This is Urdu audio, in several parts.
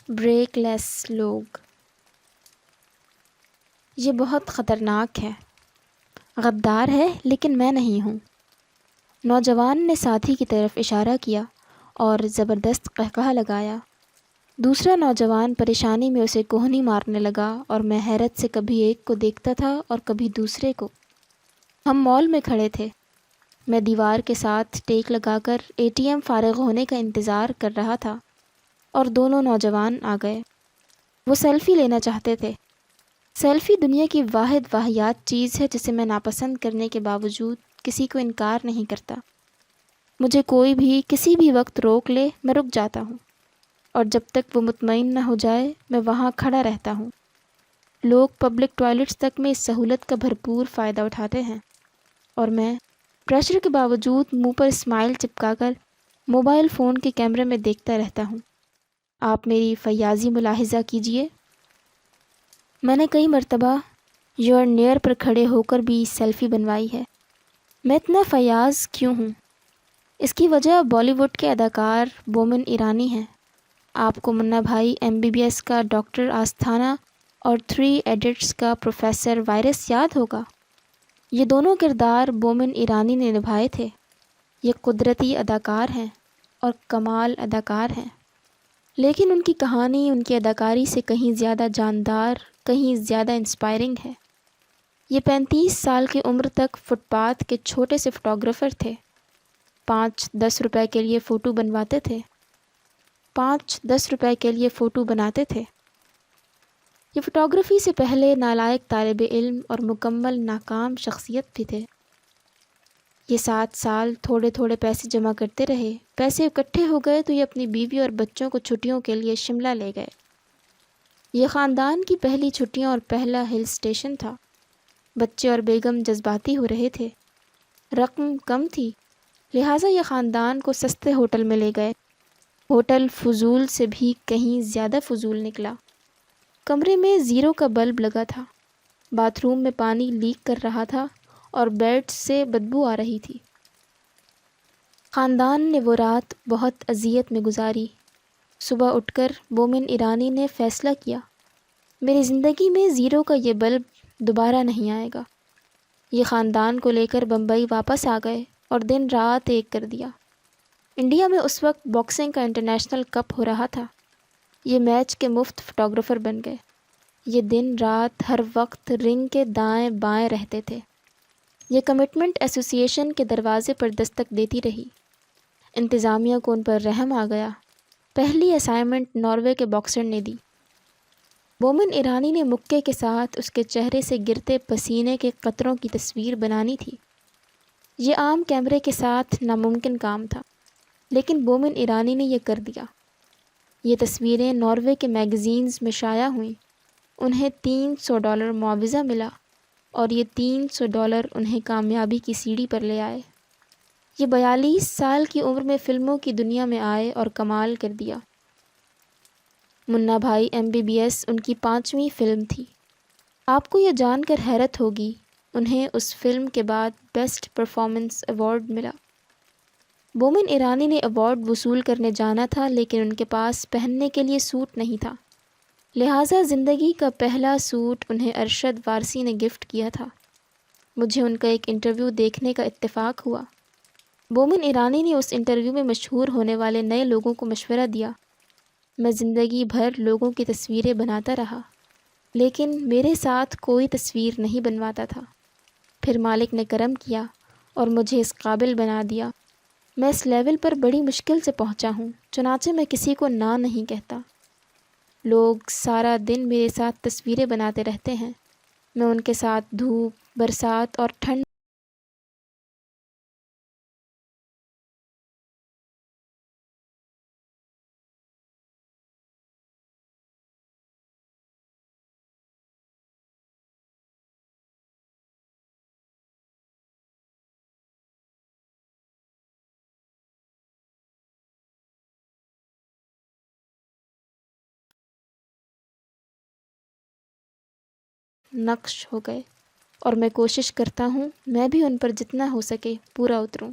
بریک لیس لوگ. یہ بہت خطرناک ہے. غدار ہے لیکن میں نہیں ہوں. نوجوان نے ساتھی کی طرف اشارہ کیا اور زبردست قہقہہ لگایا. دوسرا نوجوان پریشانی میں اسے کوہنی مارنے لگا اور میں حیرت سے کبھی ایک کو دیکھتا تھا اور کبھی دوسرے کو. ہم مال میں کھڑے تھے. میں دیوار کے ساتھ ٹیک لگا کر ATM فارغ ہونے کا انتظار کر رہا تھا اور دونوں نوجوان آ گئے. وہ سیلفی لینا چاہتے تھے. سیلفی دنیا کی واحد واحیات چیز ہے جسے میں ناپسند کرنے کے باوجود کسی کو انکار نہیں کرتا. مجھے کوئی بھی کسی بھی وقت روک لے میں رک جاتا ہوں، اور جب تک وہ مطمئن نہ ہو جائے میں وہاں کھڑا رہتا ہوں. لوگ پبلک ٹوائلٹس تک میں اس سہولت کا بھرپور فائدہ اٹھاتے ہیں، اور میں پریشر کے باوجود منہ پر اسمائل چپکا کر موبائل فون کے کیمرے میں دیکھتا رہتا ہوں. آپ میری فیاضی ملاحظہ کیجئے. میں نے کئی مرتبہ یور نیئر پر کھڑے ہو کر بھی سیلفی بنوائی ہے. میں اتنا فیاض کیوں ہوں؟ اس کی وجہ بالی ووڈ کے اداکار بومن ایرانی ہیں. آپ کو منا بھائی MBBS کا ڈاکٹر آستھانہ اور 3 ایڈٹس کا پروفیسر وائرس یاد ہوگا. یہ دونوں کردار بومن ایرانی نے نبھائے تھے. یہ قدرتی اداکار ہیں اور کمال اداکار ہیں، لیکن ان کی کہانی ان کی اداکاری سے کہیں زیادہ جاندار، کہیں زیادہ انسپائرنگ ہے. یہ 35 سال کی عمر تک فٹ پاتھ کے چھوٹے سے فوٹوگرافر تھے. 5-10 روپے کے لیے فوٹو بنواتے تھے. 5-10 روپے کے لیے فوٹو بناتے تھے. یہ فوٹوگرافی سے پہلے نالائق طالب علم اور مکمل ناکام شخصیت بھی تھے. یہ 7 سال تھوڑے تھوڑے پیسے جمع کرتے رہے. پیسے اکٹھے ہو گئے تو یہ اپنی بیوی اور بچوں کو چھٹیوں کے لیے شملہ لے گئے. یہ خاندان کی پہلی چھٹیاں اور پہلا ہل اسٹیشن تھا. بچے اور بیگم جذباتی ہو رہے تھے. رقم کم تھی، لہٰذا یہ خاندان کو سستے ہوٹل میں لے گئے. ہوٹل فضول سے بھی کہیں زیادہ فضول نکلا. کمرے میں 0 کا بلب لگا تھا. باتھ روم میں پانی لیک کر رہا تھا اور بیڈ سے بدبو آ رہی تھی. خاندان نے وہ رات بہت اذیت میں گزاری. صبح اٹھ کر بومن ایرانی نے فیصلہ کیا، میری زندگی میں 0 کا یہ بلب دوبارہ نہیں آئے گا. یہ خاندان کو لے کر بمبئی واپس آ گئے اور دن رات ایک کر دیا. انڈیا میں اس وقت باکسنگ کا انٹرنیشنل کپ ہو رہا تھا. یہ میچ کے مفت فوٹوگرافر بن گئے. یہ دن رات ہر وقت رنگ کے دائیں بائیں رہتے تھے. یہ کمٹمنٹ ایسوسی ایشن کے دروازے پر دستک دیتی رہی. انتظامیہ کو ان پر رحم آ گیا. پہلی اسائنمنٹ ناروے کے باکسر نے دی. بومن ایرانی نے مکے کے ساتھ اس کے چہرے سے گرتے پسینے کے قطروں کی تصویر بنانی تھی. یہ عام کیمرے کے ساتھ ناممکن کام تھا، لیکن بومن ایرانی نے یہ کر دیا. یہ تصویریں ناروے کے میگزینز میں شائع ہوئیں. انہیں $300 معاوضہ ملا اور یہ $300 انہیں کامیابی کی سیڑھی پر لے آئے. یہ 42 سال کی عمر میں فلموں کی دنیا میں آئے اور کمال کر دیا. منا بھائی MBBS ان کی 5ویں فلم تھی. آپ کو یہ جان کر حیرت ہوگی، انہیں اس فلم کے بعد بیسٹ پرفارمنس ایوارڈ ملا. بومن ایرانی نے ایوارڈ وصول کرنے جانا تھا، لیکن ان کے پاس پہننے کے لیے سوٹ نہیں تھا. لہٰذا زندگی کا پہلا سوٹ انہیں ارشد وارسی نے گفٹ کیا تھا. مجھے ان کا ایک انٹرویو دیکھنے کا اتفاق ہوا. بومن ایرانی نے اس انٹرویو میں مشہور ہونے والے نئے لوگوں کو مشورہ دیا. میں زندگی بھر لوگوں کی تصویریں بناتا رہا، لیکن میرے ساتھ کوئی تصویر نہیں بنواتا تھا. پھر مالک نے کرم کیا اور مجھے اس قابل بنا دیا. میں اس لیول پر بڑی مشکل سے پہنچا ہوں، چنانچہ میں کسی کو نہ نہیں کہتا. لوگ سارا دن میرے ساتھ تصویریں بناتے رہتے ہیں. میں ان کے ساتھ دھوپ، برسات اور ٹھنڈ نقش ہو گئے، اور میں کوشش کرتا ہوں میں بھی ان پر جتنا ہو سکے پورا اتروں.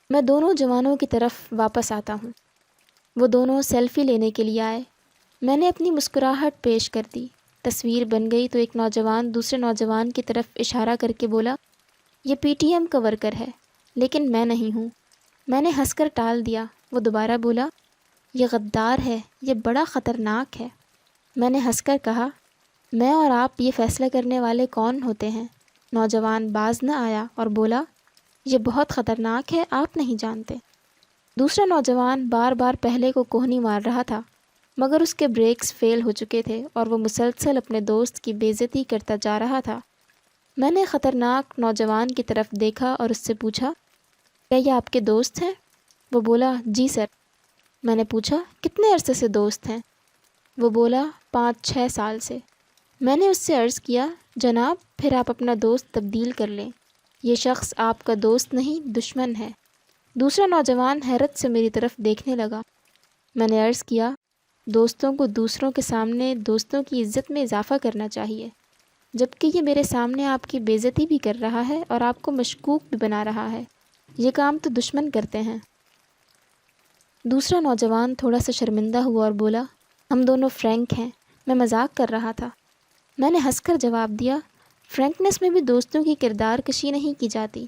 میں دونوں جوانوں کی طرف واپس آتا ہوں. وہ دونوں سیلفی لینے کے لیے آئے۔ میں نے اپنی مسکراہٹ پیش کر دی۔ تصویر بن گئی تو ایک نوجوان دوسرے نوجوان کی طرف اشارہ کر کے بولا، یہ پی ٹی ایم کا ورکر ہے، لیکن میں نہیں ہوں۔ میں نے ہنس کر ٹال دیا۔ وہ دوبارہ بولا، یہ غدار ہے، یہ بڑا خطرناک ہے۔ میں نے ہنس کر کہا، میں اور آپ یہ فیصلہ کرنے والے کون ہوتے ہیں؟ نوجوان باز نہ آیا اور بولا، یہ بہت خطرناک ہے، آپ نہیں جانتے۔ دوسرا نوجوان بار بار پہلے کو کوہنی مار رہا تھا، مگر اس کے بریکس فیل ہو چکے تھے اور وہ مسلسل اپنے دوست کی بے عزتی کرتا جا رہا تھا۔ میں نے خطرناک نوجوان کی طرف دیکھا اور اس سے پوچھا، کیا یہ آپ کے دوست ہیں؟ وہ بولا، جی سر۔ میں نے پوچھا، کتنے عرصے سے دوست ہیں؟ وہ بولا، 5-6 سال سے۔ میں نے اس سے عرض کیا، جناب پھر آپ اپنا دوست تبدیل کر لیں، یہ شخص آپ کا دوست نہیں دشمن ہے۔ دوسرا نوجوان حیرت سے میری طرف دیکھنے لگا۔ میں نے عرض کیا، دوستوں کو دوسروں کے سامنے دوستوں کی عزت میں اضافہ کرنا چاہیے، جبکہ یہ میرے سامنے آپ کی بے عزتی بھی کر رہا ہے اور آپ کو مشکوک بھی بنا رہا ہے۔ یہ کام تو دشمن کرتے ہیں۔ دوسرا نوجوان تھوڑا سا شرمندہ ہوا اور بولا، ہم دونوں فرینک ہیں، میں مذاق کر رہا تھا۔ میں نے ہنس کر جواب دیا، فرینکنس میں بھی دوستوں کی کردار کشی نہیں کی جاتی۔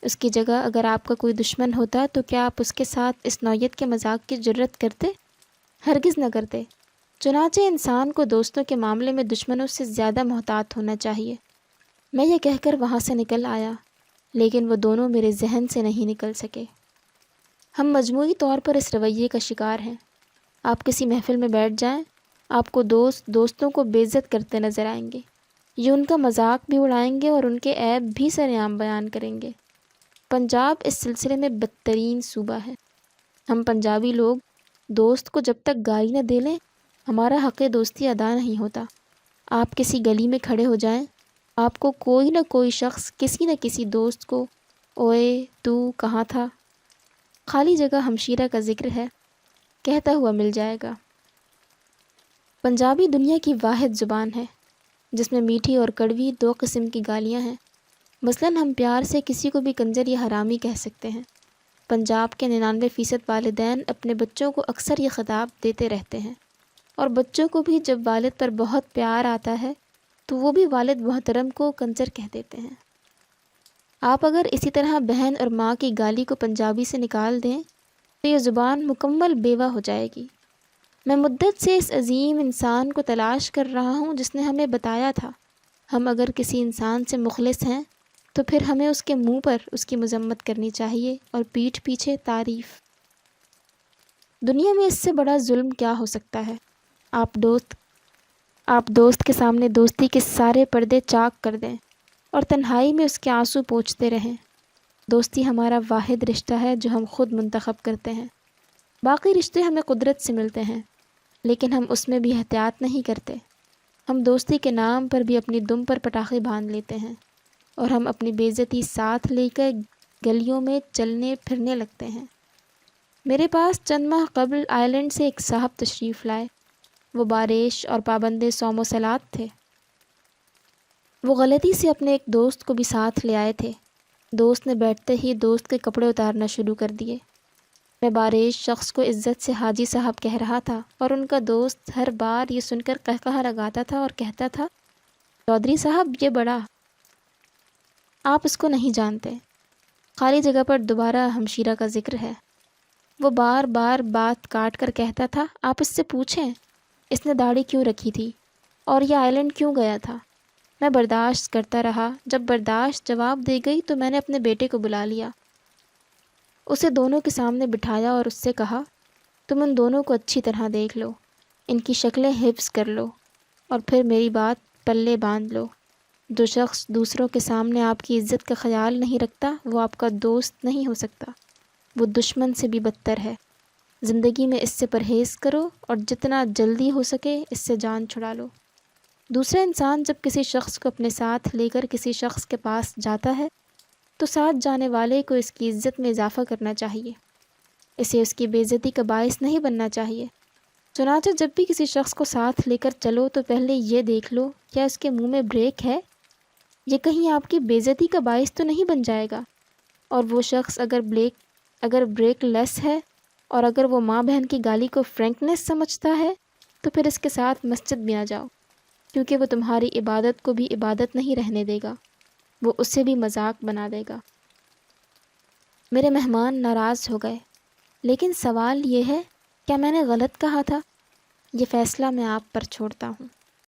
اس کی جگہ اگر آپ کا کوئی دشمن ہوتا تو کیا آپ اس کے ساتھ اس نوعیت کے مذاق کی جرت کرتے؟ ہرگز نہ کرتے۔ چنانچہ انسان کو دوستوں کے معاملے میں دشمنوں سے زیادہ محتاط ہونا چاہیے۔ میں یہ کہہ کر وہاں سے نکل آیا، لیکن وہ دونوں میرے ذہن سے نہیں نکل سکے۔ ہم مجموعی طور پر اس رویے کا شکار ہیں۔ آپ کسی محفل میں بیٹھ جائیں، آپ کو دوستوں کو بے عزت کرتے نظر آئیں گے۔ یہ ان کا مذاق بھی اڑائیں گے اور ان کے عیب بھی سرعام بیان کریں گے۔ پنجاب اس سلسلے میں بدترین صوبہ ہے۔ ہم پنجابی لوگ دوست کو جب تک گالی نہ دے لیں، ہمارا حق دوستی ادا نہیں ہوتا۔ آپ کسی گلی میں کھڑے ہو جائیں، آپ کو کوئی نہ کوئی شخص کسی نہ کسی دوست کو اوئے تو کہاں تھا، خالی جگہ ہمشیرہ کا ذکر ہے، کہتا ہوا مل جائے گا۔ پنجابی دنیا کی واحد زبان ہے جس میں میٹھی اور کڑوی 2 قسم کی گالیاں ہیں۔ مثلاً ہم پیار سے کسی کو بھی کنجر یا حرامی کہہ سکتے ہیں۔ پنجاب کے 99% والدین اپنے بچوں کو اکثر یہ خطاب دیتے رہتے ہیں، اور بچوں کو بھی جب والد پر بہت پیار آتا ہے تو وہ بھی والد محترم کو کنجر کہہ دیتے ہیں۔ آپ اگر اسی طرح بہن اور ماں کی گالی کو پنجابی سے نکال دیں تو یہ زبان مکمل بیوہ ہو جائے گی۔ میں مدت سے اس عظیم انسان کو تلاش کر رہا ہوں جس نے ہمیں بتایا تھا، ہم اگر کسی انسان سے مخلص ہیں تو پھر ہمیں اس کے منہ پر اس کی مذمت کرنی چاہیے اور پیٹھ پیچھے تعریف۔ دنیا میں اس سے بڑا ظلم کیا ہو سکتا ہے؟ آپ دوست کے سامنے دوستی کے سارے پردے چاک کر دیں اور تنہائی میں اس کے آنسو پوچھتے رہیں۔ دوستی ہمارا واحد رشتہ ہے جو ہم خود منتخب کرتے ہیں۔ باقی رشتے ہمیں قدرت سے ملتے ہیں، لیکن ہم اس میں بھی احتیاط نہیں کرتے۔ ہم دوستی کے نام پر بھی اپنی دم پر پٹاخے باندھ لیتے ہیں، اور ہم اپنی بے عزتی ساتھ لے کر گلیوں میں چلنے پھرنے لگتے ہیں۔ میرے پاس چند ماہ قبل آئرلینڈ سے ایک صاحب تشریف لائے۔ وہ بارش اور پابند صوم و صلات تھے۔ وہ غلطی سے اپنے ایک دوست کو بھی ساتھ لے آئے تھے۔ دوست نے بیٹھتے ہی دوست کے کپڑے اتارنا شروع کر دیے۔ میں بارش شخص کو عزت سے حاجی صاحب کہہ رہا تھا، اور ان کا دوست ہر بار یہ سن کر قہقہہ لگاتا تھا اور کہتا تھا، چودھری صاحب یہ بڑا، آپ اس کو نہیں جانتے۔ خالی جگہ پر دوبارہ ہمشیرہ کا ذکر ہے۔ وہ بار بار بات کاٹ کر کہتا تھا، آپ اس سے پوچھیں اس نے داڑھی کیوں رکھی تھی اور یہ آئرلینڈ کیوں گیا تھا۔ میں برداشت کرتا رہا۔ جب برداشت جواب دے گئی تو میں نے اپنے بیٹے کو بلا لیا، اسے دونوں کے سامنے بٹھایا اور اس سے کہا، تم ان دونوں کو اچھی طرح دیکھ لو، ان کی شکلیں حفظ کر لو، اور پھر میری بات پلے باندھ لو۔ جو شخص دوسروں کے سامنے آپ کی عزت کا خیال نہیں رکھتا وہ آپ کا دوست نہیں ہو سکتا، وہ دشمن سے بھی بدتر ہے۔ زندگی میں اس سے پرہیز کرو اور جتنا جلدی ہو سکے اس سے جان چھڑا لو۔ دوسرا انسان جب کسی شخص کو اپنے ساتھ لے کر کسی شخص کے پاس جاتا ہے تو ساتھ جانے والے کو اس کی عزت میں اضافہ کرنا چاہیے، اسے اس کی بے عزتی کا باعث نہیں بننا چاہیے۔ چنانچہ جب بھی کسی شخص کو ساتھ لے کر چلو تو پہلے یہ دیکھ لو کیا اس کے منہ میں بریک ہے، یہ کہیں آپ کی بے عزتی کا باعث تو نہیں بن جائے گا، اور وہ شخص اگر بریک لیس ہے اور اگر وہ ماں بہن کی گالی کو فرینکنیس سمجھتا ہے تو پھر اس کے ساتھ مسجد بھی نہ جاؤ، کیونکہ وہ تمہاری عبادت کو بھی عبادت نہیں رہنے دے گا، وہ اسے بھی مذاق بنا دے گا۔ میرے مہمان ناراض ہو گئے، لیکن سوال یہ ہے، کیا میں نے غلط کہا تھا؟ یہ فیصلہ میں آپ پر چھوڑتا ہوں۔